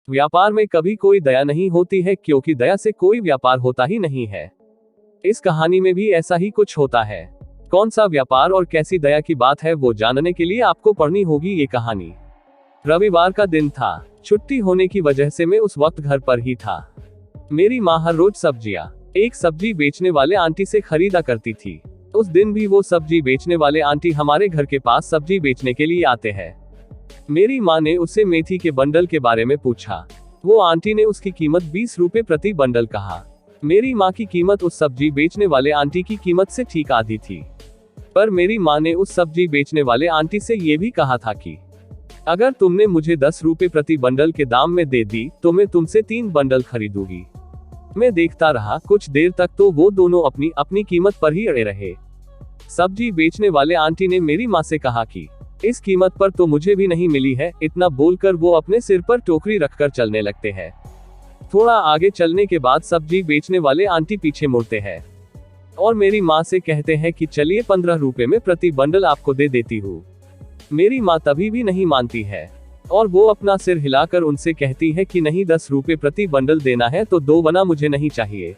व्यापार में कभी कोई दया नहीं होती है, क्योंकि दया से कोई व्यापार होता ही नहीं है। इस कहानी में भी ऐसा ही कुछ होता है। कौन सा व्यापार और कैसी दया की बात है, वो जानने के लिए आपको पढ़नी होगी ये कहानी। रविवार का दिन था। छुट्टी होने की वजह से मैं उस वक्त घर पर ही था। मेरी माँ हर रोज सब्जियाँ एक सब्जी बेचने वाले आंटी से खरीदा करती थी। उस दिन भी वो सब्जी बेचने वाले आंटी हमारे घर के पास सब्जी बेचने के लिए आते हैं। मेरी माँ ने उससे मेथी के बंडल के बारे में पूछा। वो आंटी ने उसकी कीमत 20 रुपए प्रति बंडल कहा। मेरी माँ की कीमत उस सब्जी बेचने वाले आंटी की कीमत से ठीक आधी थी। पर मेरी माँ ने उस सब्जी बेचने वाले आंटी से ये भी कहा था कि अगर तुमने मुझे 10 रुपए प्रति बंडल के दाम में दे दी तो मैं तुमसे 3 बंडल खरीदूंगी। मैं देखता रहा कुछ देर तक तो वो दोनों अपनी अपनी कीमत पर ही अड़े रहे। सब्जी बेचने वाले आंटी ने मेरी माँ से कहा कि इस कीमत पर तो मुझे भी नहीं मिली है। इतना बोलकर वो अपने सिर पर टोकरी रखकर चलने लगते हैं। थोड़ा आगे चलने के बाद सब्जी बेचने वाले आंटी पीछे मुड़ते हैं और मेरी माँ से कहते हैं कि चलिए 15 रुपए में प्रति बंडल आपको दे देती हूँ। मेरी माँ तभी भी नहीं मानती है और वो अपना सिर हिलाकर उनसे कहती है कि नहीं, 10 रुपए प्रति बंडल देना है तो 2 बना मुझे नहीं चाहिए।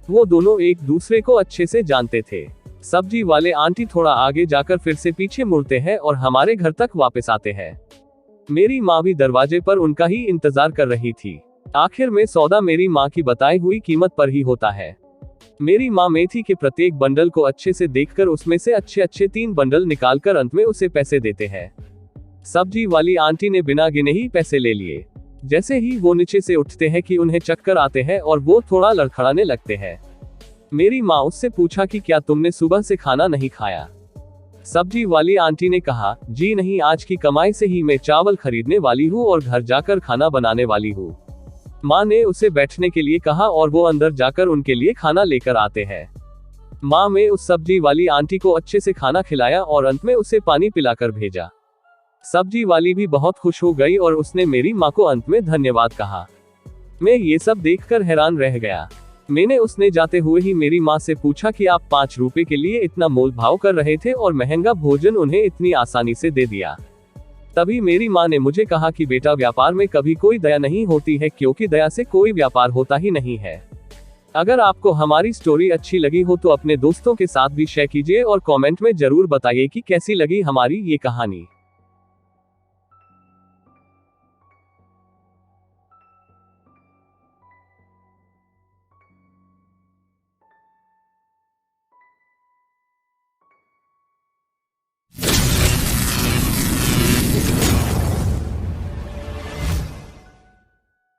वो दोनों एक दूसरे को अच्छे से जानते थे। सब्जी वाले आंटी थोड़ा आगे जाकर फिर से पीछे मुड़ते हैं और हमारे घर तक वापस आते हैं। मेरी माँ भी दरवाजे पर उनका ही इंतजार कर रही थी। आखिर में सौदा मेरी माँ की बताई हुई कीमत पर ही होता है। मेरी माँ मेथी के प्रत्येक बंडल को अच्छे से देखकर उसमें से अच्छे 3 बंडल निकालकर अंत में उसे पैसे देते हैं। सब्जी वाली आंटी ने बिना गिने ही पैसे ले लिए। जैसे ही वो नीचे से उठते हैं कि उन्हें चक्कर आते हैं और वो थोड़ा लड़खड़ाने लगते हैं। मेरी माँ उससे पूछा कि क्या तुमने सुबह से खाना नहीं खाया? सब्जी वाली आंटी ने कहा, जी नहीं, आज की कमाई से ही मैं चावल खरीदने वाली हूँ और घर जाकर खाना बनाने वाली हूँ। माँ ने उसे बैठने के लिए कहा और वो अंदर जाकर उनके लिए खाना लेकर आते हैं। माँ ने उस सब्जी वाली आंटी को अच्छे से खाना खिलाया और अंत में उसे पानी पिलाकर भेजा। सब्जी वाली भी बहुत खुश हो गई और उसने मेरी माँ को अंत में धन्यवाद कहा। मैं ये सब देखकर हैरान रह गया। मैंने उसने जाते हुए ही मेरी माँ से पूछा कि आप 5 रुपए के लिए इतना मोल भाव कर रहे थे और महंगा भोजन उन्हें इतनी आसानी से दे दिया। तभी मेरी माँ ने मुझे कहा कि बेटा, व्यापार में कभी कोई दया नहीं होती है, क्योंकि दया से कोई व्यापार होता ही नहीं है। अगर आपको हमारी स्टोरी अच्छी लगी हो तो अपने दोस्तों के साथ भी शेयर कीजिए और कमेंट में जरूर बताइए कि कैसी लगी हमारी ये कहानी।